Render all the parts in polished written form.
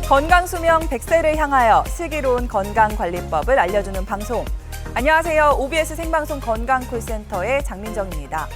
건강수명 100세를 향하여 슬기로운 건강관리법을 알려주는 방송. 안녕하세요. OBS 생방송 건강콜센터의 장민정입니다.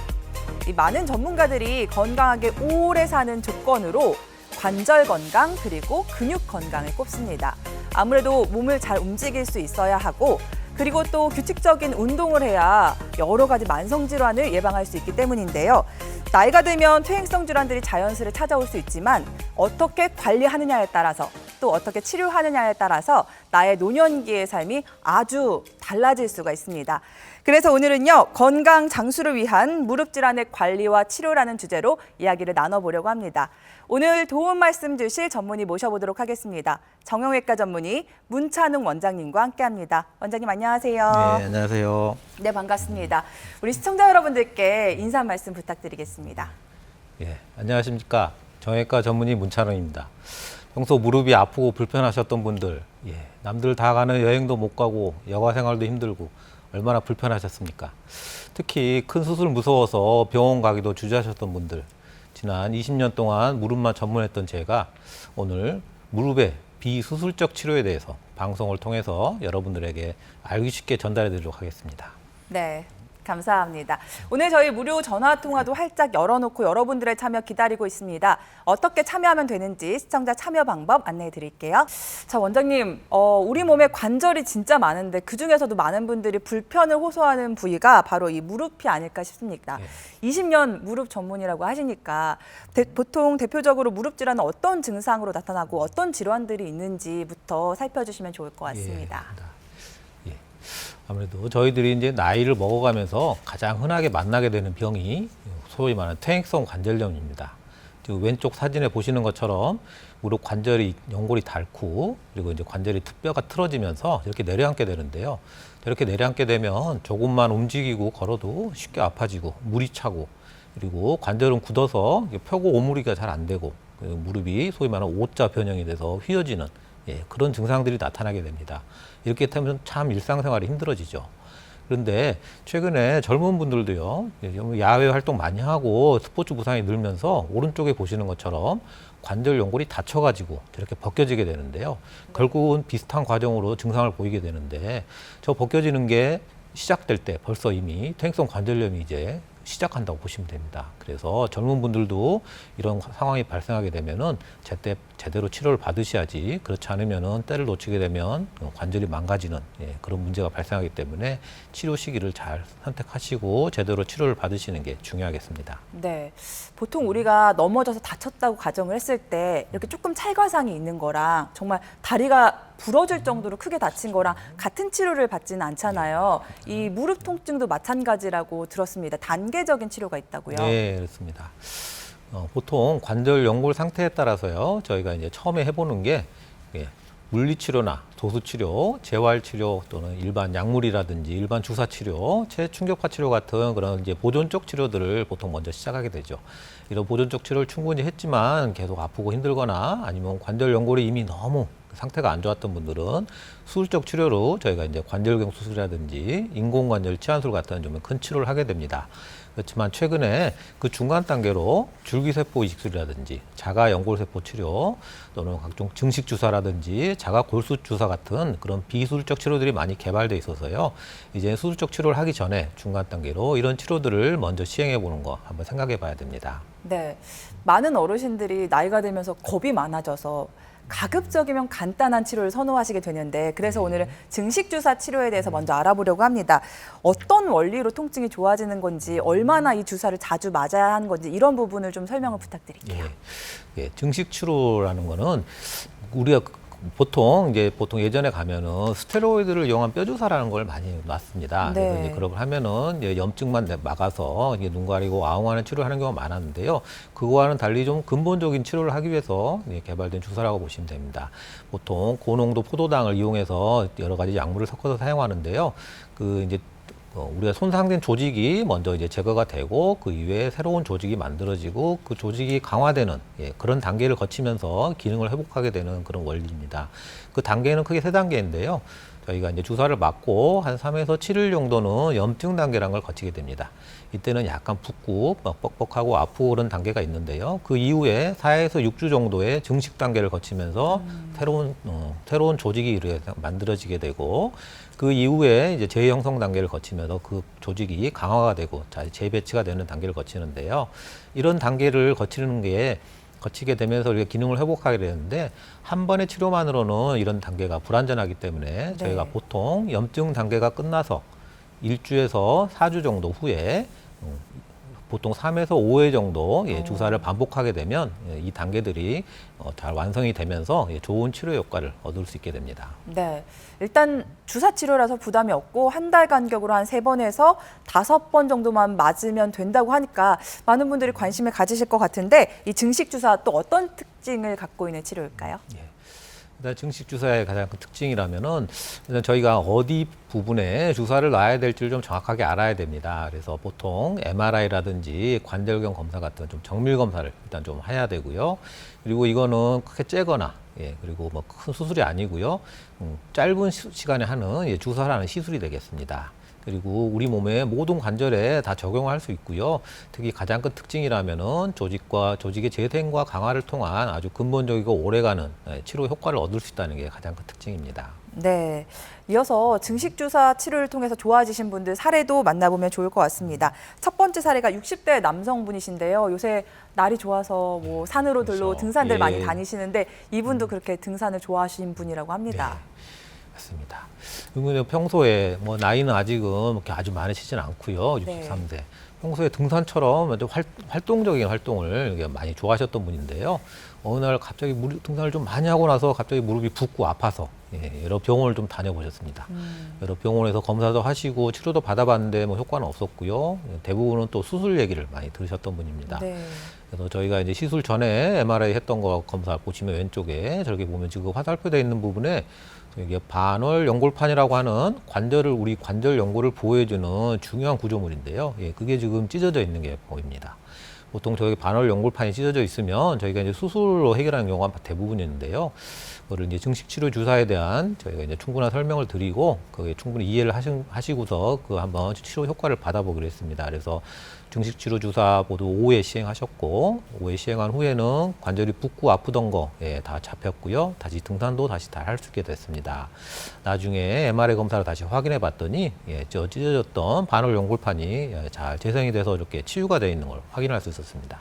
많은 전문가들이 건강하게 오래 사는 조건으로 관절 건강 그리고 근육 건강을 꼽습니다. 아무래도 몸을 잘 움직일 수 있어야 하고 그리고 또 규칙적인 운동을 해야 여러 가지 만성 질환을 예방할 수 있기 때문인데요. 나이가 들면 퇴행성 질환들이 자연스레 찾아올 수 있지만 어떻게 관리하느냐에 따라서 또 어떻게 치료하느냐에 따라서 나의 노년기의 삶이 아주 달라질 수가 있습니다. 그래서 오늘은요, 건강 장수를 위한 무릎 질환의 관리와 치료라는 주제로 이야기를 나눠보려고 합니다. 오늘 도움 말씀 주실 전문의 모셔보도록 하겠습니다. 정형외과 전문의 문찬웅 원장님과 함께합니다. 원장님 안녕하세요. 네, 안녕하세요. 네, 반갑습니다. 우리 시청자 여러분들께 인사 말씀 부탁드리겠습니다. 예, 안녕하십니까. 정형외과 전문의 문찬웅입니다. 평소 무릎이 아프고 불편하셨던 분들, 남들 다 가는 여행도 못 가고 여가 생활도 힘들고 얼마나 불편하셨습니까? 특히 큰 수술 무서워서 병원 가기도 주저하셨던 분들, 지난 20년 동안 무릎만 전문했던 제가 오늘 무릎의 비수술적 치료에 대해서 방송을 통해서 여러분들에게 알기 쉽게 전달해 드리도록 하겠습니다. 네. 감사합니다. 오늘 저희 무료 전화 통화도 활짝 열어놓고 여러분들의 참여 기다리고 있습니다. 어떻게 참여하면 되는지 시청자 참여 방법 안내해 드릴게요. 자, 원장님, 우리 몸에 관절이 진짜 많은데 그중에서도 많은 분들이 불편을 호소하는 부위가 바로 이 무릎이 아닐까 싶습니다. 20년 무릎 전문이라고 하시니까 보통 대표적으로 무릎 질환은 어떤 증상으로 나타나고 어떤 질환들이 있는지부터 살펴주시면 좋을 것 같습니다. 아무래도 저희들이 이제 나이를 먹어가면서 가장 흔하게 만나게 되는 병이 소위 말하는 퇴행성 관절염입니다. 지금 왼쪽 사진에 보시는 것처럼 무릎 관절이 연골이 닳고 그리고 이제 관절이 뼈가 틀어지면서 이렇게 내려앉게 되는데요. 이렇게 내려앉게 되면 조금만 움직이고 걸어도 쉽게 아파지고 물이 차고 그리고 관절은 굳어서 펴고 오므리기가 잘 안 되고 무릎이 소위 말하는 O자 변형이 돼서 휘어지는 그런 증상들이 나타나게 됩니다. 이렇게 되면 참 일상생활이 힘들어지죠. 그런데 최근에 젊은 분들도요, 야외 활동 많이 하고 스포츠 부상이 늘면서 오른쪽에 보시는 것처럼 관절 연골이 다쳐가지고 이렇게 벗겨지게 되는데요. 결국은 비슷한 과정으로 증상을 보이게 되는데 저 벗겨지는 게 시작될 때 벌써 이미 퇴행성 관절염이 이제 시작한다고 보시면 됩니다. 그래서 젊은 분들도 이런 상황이 발생하게 되면은 제때 제대로 치료를 받으셔야지 그렇지 않으면은 때를 놓치게 되면 관절이 망가지는 그런 문제가 발생하기 때문에 치료 시기를 잘 선택하시고 제대로 치료를 받으시는 게 중요하겠습니다. 네, 보통 우리가 넘어져서 다쳤다고 가정을 했을 때 이렇게 조금 찰과상이 있는 거랑 정말 다리가 부러질 정도로 크게 다친 거랑 같은 치료를 받지는 않잖아요. 이 무릎 통증도 마찬가지라고 들었습니다. 단계적인 치료가 있다고요? 네, 그렇습니다. 보통 관절 연골 상태에 따라서요, 저희가 이제 처음에 해보는 게 물리치료나 도수치료, 재활치료 또는 일반 약물이라든지 일반 주사치료, 체충격파 치료 같은 그런 이제 보존적 치료들을 보통 먼저 시작하게 되죠. 이런 보존적 치료를 충분히 했지만 계속 아프고 힘들거나 아니면 관절 연골이 이미 너무 상태가 안 좋았던 분들은 수술적 치료로 저희가 이제 관절경 수술이라든지 인공관절 치환술 같은 좀 큰 치료를 하게 됩니다. 그렇지만 최근에 그 중간 단계로 줄기세포 이식술이라든지 자가 연골세포 치료 또는 각종 증식 주사라든지 자가 골수 주사 같은 그런 비수술적 치료들이 많이 개발돼 있어서요. 이제 수술적 치료를 하기 전에 중간 단계로 이런 치료들을 먼저 시행해 보는 거 한번 생각해 봐야 됩니다. 네, 많은 어르신들이 나이가 들면서 겁이 많아져서 가급적이면 간단한 치료를 선호하시게 되는데 그래서 오늘은 증식주사 치료에 대해서 먼저 알아보려고 합니다. 어떤 원리로 통증이 좋아지는 건지 얼마나 이 주사를 자주 맞아야 하는 건지 이런 부분을 좀 설명을 부탁드릴게요. 증식 치료라는 거는 우리가 보통 예전에 가면은 스테로이드를 이용한 뼈주사라는 걸 많이 놨습니다. 네. 그래서 이제 그걸 하면은 이제 염증만 막아서 이게 눈 가리고 아웅하는 치료를 하는 경우가 많았는데요. 그거와는 달리 좀 근본적인 치료를 하기 위해서 개발된 주사라고 보시면 됩니다. 보통 고농도 포도당을 이용해서 여러 가지 약물을 섞어서 사용하는데요. 우리가 손상된 조직이 먼저 이제 제거가 되고 그 이외에 새로운 조직이 만들어지고 그 조직이 강화되는 그런 단계를 거치면서 기능을 회복하게 되는 그런 원리입니다. 그 단계는 크게 세 단계인데요. 저희가 이제 주사를 맞고 한 3에서 7일 정도는 염증 단계라는 걸 거치게 됩니다. 이때는 약간 붓고 뻑뻑하고 아프고 그런 단계가 있는데요. 그 이후에 4에서 6주 정도의 증식 단계를 거치면서 새로운 조직이 만들어지게 되고, 그 이후에 이제 재형성 단계를 거치면서 그 조직이 강화가 되고 재배치가 되는 단계를 거치는데요. 이런 단계를 거치게 되면서 우리가 기능을 회복하게 되는데, 한 번의 치료만으로는 이런 단계가 불완전하기 때문에 저희가 보통 염증 단계가 끝나서 1주에서 4주 정도 후에 보통 3에서 5회 정도 주사를 반복하게 되면 이 단계들이 잘 완성이 되면서 좋은 치료 효과를 얻을 수 있게 됩니다. 네. 일단 주사 치료라서 부담이 없고 한 달 간격으로 한 3번에서 5번 정도만 맞으면 된다고 하니까 많은 분들이 관심을 가지실 것 같은데, 이 증식 주사 또 어떤 특징을 갖고 있는 치료일까요? 일단 증식 주사의 가장 큰 특징이라면은, 일단 저희가 어디 부분에 주사를 놔야 될지를 좀 정확하게 알아야 됩니다. 그래서 보통 MRI라든지 관절경 검사 같은 좀 정밀 검사를 일단 좀 해야 되고요. 그리고 이거는 크게 째거나, 그리고 뭐 큰 수술이 아니고요. 짧은 시간에 하는 주사를 하는 시술이 되겠습니다. 그리고 우리 몸의 모든 관절에 다 적용할 수 있고요. 특히 가장 큰 특징이라면은 조직의 재생과 강화를 통한 아주 근본적이고 오래가는 치료 효과를 얻을 수 있다는 게 가장 큰 특징입니다. 네. 이어서 증식 주사 치료를 통해서 좋아지신 분들 사례도 만나보면 좋을 것 같습니다. 첫 번째 사례가 60대 남성분이신데요. 요새 날이 좋아서 뭐 산으로 들로 그렇죠. 등산들 많이 다니시는데, 이분도 그렇게 등산을 좋아하시는 분이라고 합니다. 맞습니다. 그리고 평소에 뭐 나이는 아직은 그렇게 아주 많으시진 않고요. 63세. 평소에 등산처럼 아주 활동적인 활동을 많이 좋아하셨던 분인데요. 어느 날 갑자기 등산을 좀 많이 하고 나서 갑자기 무릎이 붓고 아파서 여러 병원을 좀 다녀보셨습니다. 여러 병원에서 검사도 하시고 치료도 받아봤는데 뭐 효과는 없었고요. 대부분은 또 수술 얘기를 많이 들으셨던 분입니다. 그래서 저희가 이제 시술 전에 MRI 했던 거 검사 보시면 왼쪽에 저렇게 보면 지금 화살표되어 있는 부분에 이게 반월 연골판이라고 하는 우리 관절 연골을 보호해주는 중요한 구조물인데요. 그게 지금 찢어져 있는 게 보입니다. 보통 저희 반월 연골판이 찢어져 있으면 저희가 이제 수술로 해결하는 경우가 대부분인데요. 그거를 이제 증식 치료 주사에 대한 저희가 이제 충분한 설명을 드리고 그게 충분히 이해를 하시고서 그 한번 치료 효과를 받아보기로 했습니다. 그래서 증식 치료 주사 모두 5회 시행하셨고, 5회 시행한 후에는 관절이 붓고 아프던 거 다 잡혔고요. 다시 등산도 다시 다 할 수 있게 됐습니다. 나중에 MRI 검사를 다시 확인해 봤더니 저 찢어졌던 반월 연골판이 잘 재생이 돼서 이렇게 치유가 되어 있는 걸 확인할 수 있었습니다.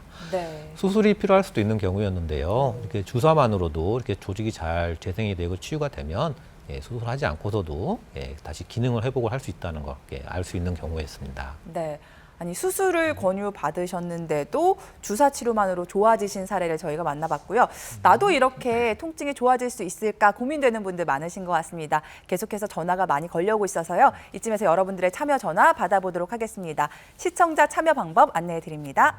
수술이 필요할 수도 있는 경우였는데요. 이렇게 주사만으로도 이렇게 조직이 잘 재생이 되고 치유가 되면 수술하지 않고서도 다시 기능을 회복을 할 수 있다는 걸 알 수 있는 경우였습니다. 네. 아니, 수술을 권유받으셨는데도 주사 치료만으로 좋아지신 사례를 저희가 만나봤고요. 나도 이렇게 통증이 좋아질 수 있을까 고민되는 분들 많으신 것 같습니다. 계속해서 전화가 많이 걸려오고 있어서요. 이쯤에서 여러분들의 참여 전화 받아보도록 하겠습니다. 시청자 참여 방법 안내해 드립니다.